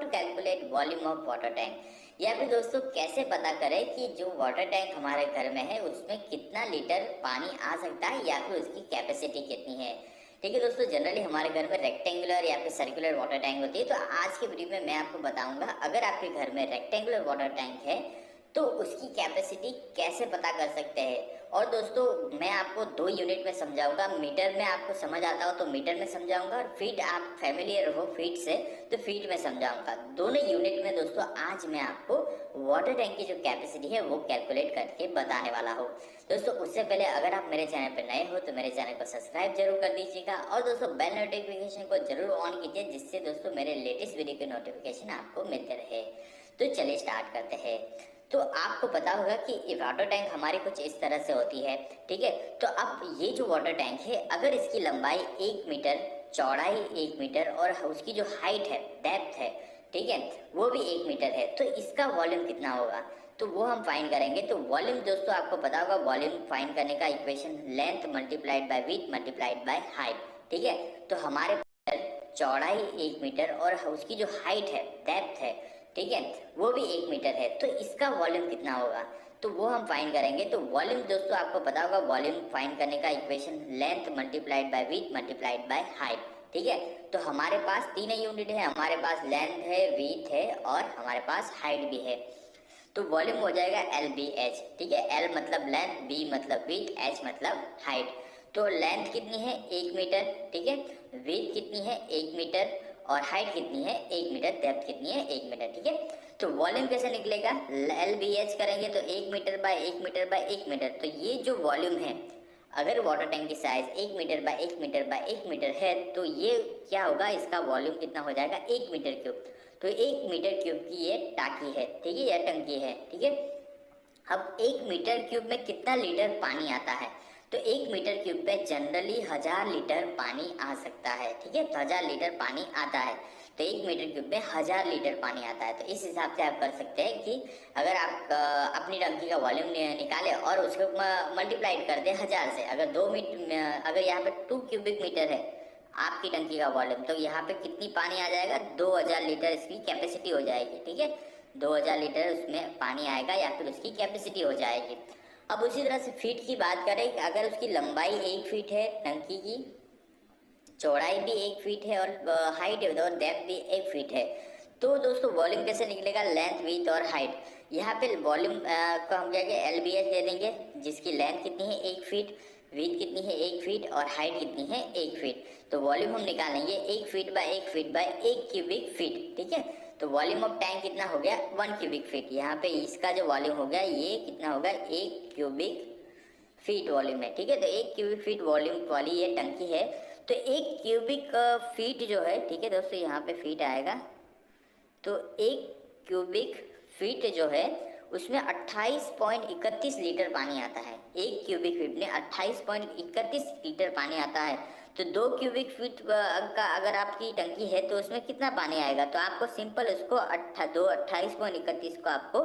To calculate volume of water tank, या फिर दोस्तों कैसे पता करें कि जो वाटर टैंक हमारे घर में है उसमें कितना लीटर पानी आ सकता है या फिर उसकी कैपेसिटी कितनी है। ठीक है दोस्तों, जनरली हमारे घर में रेक्टेंगुलर या फिर सर्कुलर वाटर टैंक होती है। तो आज के वीडियो में मैं आपको बताऊंगा, अगर आपके घर में रेक्टेंगुलर वाटर टैंक है तो उसकी कैपेसिटी कैसे पता कर सकते हैं। और दोस्तों मैं आपको दो यूनिट में समझाऊंगा, मीटर में आपको समझ आता हो तो मीटर में समझाऊंगा, और फीट आप फैमिलियर हो फीट से तो फीट में समझाऊंगा। दोनों यूनिट में दोस्तों आज मैं आपको वाटर टैंक की जो कैपेसिटी है वो कैलकुलेट करके बताने वाला हूँ। दोस्तों उससे पहले अगर आप मेरे चैनल पर नए हो तो मेरे चैनल को सब्सक्राइब जरूर कर दीजिएगा, और दोस्तों बेल नोटिफिकेशन को जरूर ऑन कीजिए, जिससे दोस्तों मेरे लेटेस्ट वीडियो के नोटिफिकेशन आपको मिलते रहे। तो चलिए स्टार्ट करते हैं। तो आपको पता होगा कि वाटर टैंक हमारी कुछ इस तरह से होती है। ठीक है, तो अब ये जो वाटर टैंक है, अगर इसकी लंबाई 1 मीटर, चौड़ाई 1 मीटर और उसकी जो हाइट है, डेप्थ है, ठीक है, वो भी 1 मीटर है, तो इसका वॉल्यूम कितना होगा तो वो हम फाइंड करेंगे। तो वॉल्यूम दोस्तों आपको पता होगा, वॉल्यूम फाइंड करने का equation length multiplied by width multiplied by height. ठीक है, तो हमारे चौड़ाई 1 मीटर और उसकी जो हाइट है, डेप्थ है, ठीक है, वो भी 1 मीटर है, तो इसका वॉल्यूम कितना होगा तो वो हम फाइंड करेंगे। तो वॉल्यूम दोस्तों आपको पता होगा, वॉल्यूम फाइंड करने का equation length multiplied by width multiplied by height. ठीक है, तो हमारे पास तीन यूनिट है, हमारे पास लेंथ है, विड्थ है और हमारे पास हाइट भी है। तो वॉल्यूम हो जाएगा LBH। ठीक है, L मतलब लेंथ, B मतलब विड्थ, H मतलब हाइट। तो लेंथ कितनी है 1 मीटर, ठीक है, विड्थ कितनी है 1 मीटर और हाइट कितनी है 1 मीटर, डेप्थ कितनी है 1 मीटर। ठीक है, तो वॉल्यूम कैसे निकलेगा, LBH करेंगे तो 1 meter by 1 meter by 1 meter. तो ये जो वॉल्यूम है, अगर वाटर टैंक की size 1 meter by 1 meter by 1 meter है तो ये क्या होगा, इसका वॉल्यूम कितना हो जाएगा 1 मीटर क्यूब। तो 1 मीटर क्यूब की ये टाकी है, ठीक है, यह टंकी है। ठीक है, अब 1 मीटर क्यूब में कितना लीटर पानी आता है तो 1 मीटर क्यूब पे जनरली 1000 लीटर पानी आ सकता है। ठीक है, तो 1000 लीटर पानी आता है, तो 1 मीटर क्यूब में 1000 लीटर पानी आता है। तो इस हिसाब से आप कर सकते हैं कि अगर आप अपनी टंकी का वॉल्यूम निकालें और उसको मल्टीप्लाइड कर दें 1000 से, अगर अगर यहाँ पे 2 क्यूबिक मीटर है आपकी टंकी का वॉल्यूम, तो यहाँ पे कितनी पानी आ जाएगा 2000 लीटर इसकी कैपेसिटी हो जाएगी। ठीक है, 2000 लीटर उसमें पानी आएगा या फिर उसकी कैपेसिटी हो जाएगी। अब उसी तरह से फीट की बात करें, अगर उसकी लंबाई 1 फीट है, टंकी की चौड़ाई भी 1 फीट है और हाइट और डेप्थ भी 1 फीट है, तो दोस्तों वॉल्यूम कैसे निकलेगा, लेंथ, विड्थ और हाइट। यहाँ पे वॉल्यूम को हम क्या LBH दे देंगे, जिसकी लेंथ कितनी है 1 फीट, विड्थ कितनी है 1 फीट और हाइट कितनी है 1 फीट। तो वॉल्यूम हम निकालेंगे 1 feet by 1 feet by 1 cubic feet. ठीक है, तो वॉल्यूम ऑफ टैंक कितना हो गया 1 क्यूबिक फीट। यहाँ पे इसका जो वॉल्यूम हो गया ये कितना होगा 1 क्यूबिक फीट वॉल्यूम है। ठीक है, तो 1 क्यूबिक फीट वॉल्यूम वाली ये टंकी है। तो 1 क्यूबिक फीट जो है, ठीक है दोस्तों, यहाँ पे फीट आएगा, तो 1 क्यूबिक फीट जो है उसमें 28.31 लीटर पानी आता है। 1 क्यूबिक फीट में 28.31 लीटर पानी आता है। तो 2 क्यूबिक फीट का अगर आपकी टंकी है तो उसमेमें कितना पानी आएगा, तो आपको सिंपल उसको 28.31 को आपको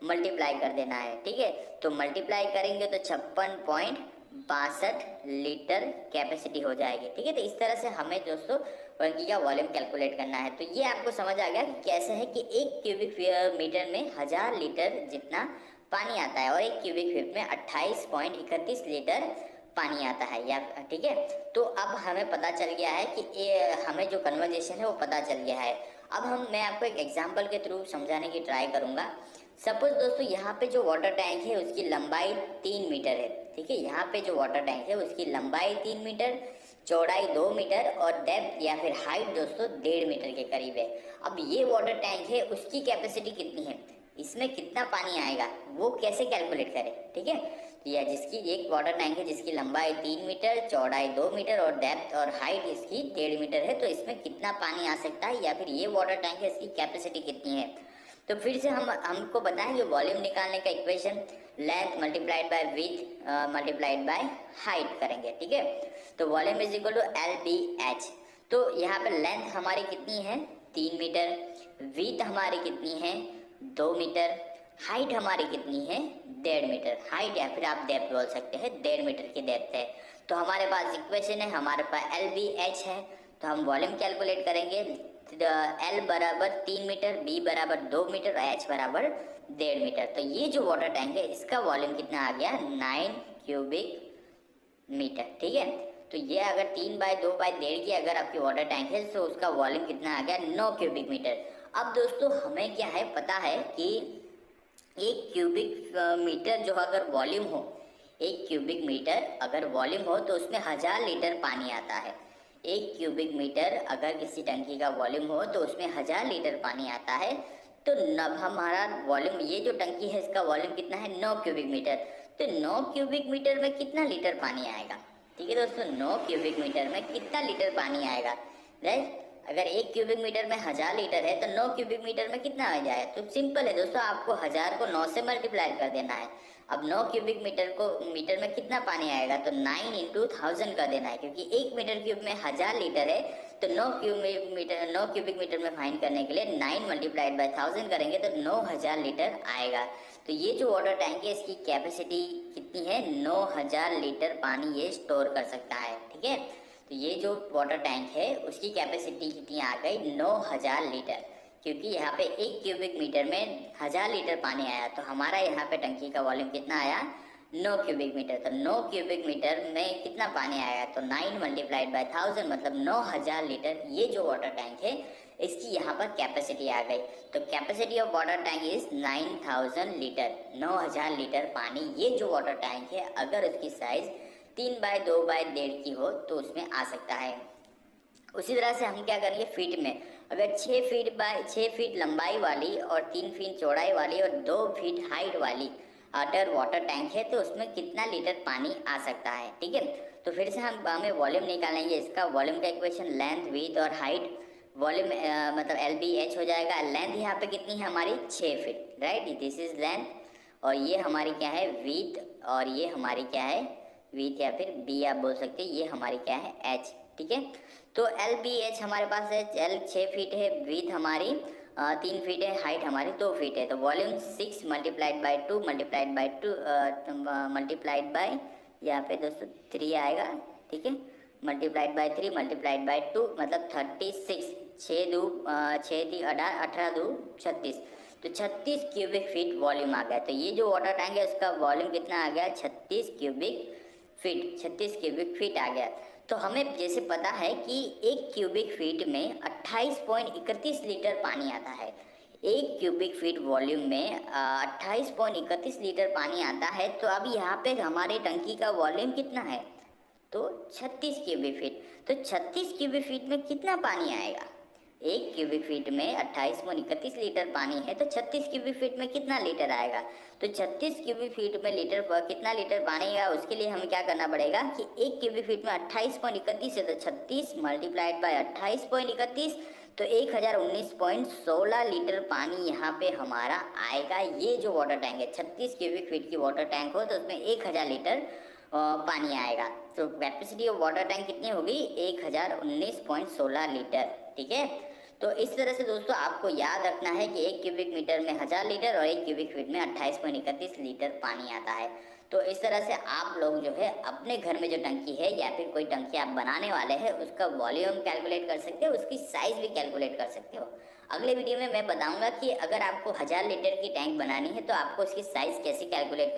मल्टीप्लाई कर देना है। ठीक है, तो मल्टीप्लाई करेंगे तो 56.62 लीटर कैपेसिटी हो जाएगी। ठीक है, तो इस तरह से हमें दोस्तों टंकी का वॉल्यूम कैलकुलेट करना है। तो ये आपको समझ आ गया कि कैसे है कि 1 क्यूबिक मीटर में 1000 लीटर जितना पानी आता है और 1 क्यूबिक फीट में 28.31 लीटर पानी आता है या। ठीक है, तो अब हमें पता चल गया है कि हमें जो कन्वर्जेशन है वो पता चल गया है। अब मैं आपको एक एग्जाम्पल के थ्रू समझाने की ट्राई करूँगा। सपोज दोस्तों यहाँ पे जो वाटर टैंक है उसकी लंबाई 3 मीटर है। ठीक है, यहाँ पे जो वाटर टैंक है उसकी लंबाई 3 मीटर, चौड़ाई 2 मीटर और डेप्थ या फिर हाइट दोस्तों 1.5 मीटर के करीब है। अब ये वाटर टैंक है, उसकी कैपेसिटी कितनी है, इसमें कितना पानी आएगा वो कैसे कैलकुलेट करें। ठीक है, या जिसकी एक वाटर टैंक है जिसकी लंबाई 3 मीटर, चौड़ाई 2 मीटर और डेप्थ और हाइट इसकी 1.5 मीटर है, तो इसमें कितना पानी आ सकता है, या फिर ये वाटर टैंक है इसकी कैपेसिटी कितनी है। तो फिर से हमको बताएंगे वॉल्यूम निकालने का equation length multiplied by width multiplied by height करेंगे। ठीक है, तो volume is equal to LBH। तो यहाँ पे लेंथ हमारी कितनी है 3 मीटर, विड्थ हमारी कितनी है 2 मीटर, हाइट हमारी कितनी है 1.5 मीटर। हाइट या फिर आप डेप्थ बोल सकते हैं, 1.5 मीटर की डेप्थ है। तो हमारे पास इक्वेशन है, हमारे पास LBH है, तो हम वॉल्यूम कैलकुलेट करेंगे एल बराबर 3 मीटर, बी बराबर 2 मीटर और एच बराबर 1.5 मीटर। तो ये जो वाटर टैंक है इसका वॉल्यूम कितना आ गया, 9 क्यूबिक मीटर। ठीक है, तो ये अगर 3/2/1.5 की अगर आपकी वाटर टैंक है तो उसका वॉल्यूम कितना आ गया, 9 क्यूबिक मीटर। अब दोस्तों हमें क्या है पता है कि 1 क्यूबिक मीटर जो अगर वॉल्यूम हो, 1 क्यूबिक मीटर अगर वॉल्यूम हो तो उसमें 1000 लीटर पानी आता है। 1 क्यूबिक मीटर अगर किसी टंकी का वॉल्यूम हो तो उसमें 1000 लीटर पानी आता है। तो नब हमारा वॉल्यूम, ये जो टंकी है इसका वॉल्यूम कितना है, 9 क्यूबिक मीटर। तो 9 क्यूबिक मीटर में कितना लीटर पानी आएगा। ठीक है दोस्तों, 9 क्यूबिक मीटर में कितना लीटर पानी आएगा, राइट। अगर 1 क्यूबिक मीटर में 1000 लीटर है तो 9 क्यूबिक मीटर में कितना आ जाए, तो सिंपल है दोस्तों, आपको 1000 को 9 से मल्टीप्लाई कर देना है। अब 9 क्यूबिक मीटर में कितना पानी आएगा, तो 9 इंटू 1000 कर देना है, क्योंकि 1 मीटर क्यूब में 1000 लीटर है। तो 9 क्यूबिक मीटर में फाइंड करने के लिए 9 मल्टीप्लाइड बाय 1000 करेंगे तो 9000 लीटर आएगा। तो ये जो वाटर टैंक है इसकी कैपेसिटी कितनी है, 9000 लीटर पानी ये स्टोर कर सकता है। ठीक है, तो ये जो वाटर टैंक है उसकी कैपेसिटी कितनी आ गई, 9000 लीटर, क्योंकि यहाँ पे 1 क्यूबिक मीटर में 1000 लीटर पानी आया। तो हमारा यहाँ पे टंकी का वॉल्यूम कितना आया, 9 क्यूबिक मीटर। तो 9 क्यूबिक मीटर में कितना पानी आया, तो 9 मल्टीप्लाइड बाय 1000 मतलब 9000 लीटर ये जो वाटर टैंक है इसकी यहाँ पर कैपेसिटी आ गई। तो capacity of water tank is 9000 litre, 9000 litre पानी ये जो वाटर टैंक है अगर उसकी साइज 3/2/1.5 की हो तो उसमें आ सकता है। उसी तरह से हम क्या करेंगे, फीट में अगर 6 फीट लंबाई वाली और 3 फीट चौड़ाई वाली और 2 फीट हाइट वाली अगर वाटर टैंक है तो उसमें कितना लीटर पानी आ सकता है। ठीक है, तो फिर से हमें वॉल्यूम निकालेंगे। इसका वॉल्यूम का इक्वेशन लेंथ, विड्थ और हाइट, वॉल्यूम मतलब LBH हो जाएगा। लेंथ यहाँ पे कितनी है हमारी, 6 feet, right, this is length. और ये हमारी क्या है, विड्थ, और ये हमारी क्या है, विड्थ या फिर बी आप बोल सकते हैं, ये हमारी क्या है, H। ठीक है, तो LBH हमारे पास है, L 6 फीट है, विड्थ हमारी 3 फीट है, हाइट हमारी 2 फीट है। तो volume 6 multiplied by 2 multiplied by यहाँ पे दोस्तों 3 आएगा। ठीक है, मल्टीप्लाइड बाय 3 मल्टीप्लाइड बाय 2 मतलब 36, 36 तो 36 क्यूबिक फीट वॉल्यूम आ गया। तो ये जो वाटर टैंक है उसका वॉल्यूम कितना आ गया, 36 क्यूबिक फीट आ गया। तो हमें जैसे पता है कि 1 क्यूबिक फीट में 28.31 लीटर पानी आता है। 1 क्यूबिक फीट वॉल्यूम में 28.31 लीटर पानी आता है। तो अब यहाँ पे हमारे टंकी का वॉल्यूम कितना है, तो 36 क्यूबिक फीट। तो 36 क्यूबिक फीट में कितना पानी आएगा, 1 क्यूबिक फीट में 28.31 लीटर पानी है तो 36 क्यूबिक फीट में कितना लीटर आएगा। तो 36 क्यूबिक फीट में कितना लीटर पानी आएगा, उसके लिए हमें क्या करना पड़ेगा कि 1 क्यूबिक फीट में 28.31 है तो 36 मल्टीप्लाइड बाय 28.31 तो 1019.16 लीटर पानी यहाँ पे हमारा आएगा। ये जो वाटर टैंक है 36 क्यूबिक फीट की वाटर टैंक हो तो उसमें 1000 लीटर पानी आएगा। तो कैपेसिटी ऑफ वाटर टैंक कितनी होगी, 1019.16 लीटर। ठीक है, तो इस तरह से दोस्तों आपको याद रखना है कि 1 क्यूबिक मीटर में 1000 लीटर और 1 क्यूबिक फीट में 28.31 लीटर पानी आता है। तो इस तरह से आप लोग जो है अपने घर में जो टंकी है या फिर कोई टंकी आप बनाने वाले हैं उसका वॉल्यूम कैलकुलेट कर सकते हो, उसकी साइज भी कैलकुलेट कर सकते हो। अगले वीडियो में मैं बताऊंगा कि अगर आपको 1000 लीटर की टैंक बनानी है तो आपको उसकी साइज कैसे कैलकुलेट करनी है।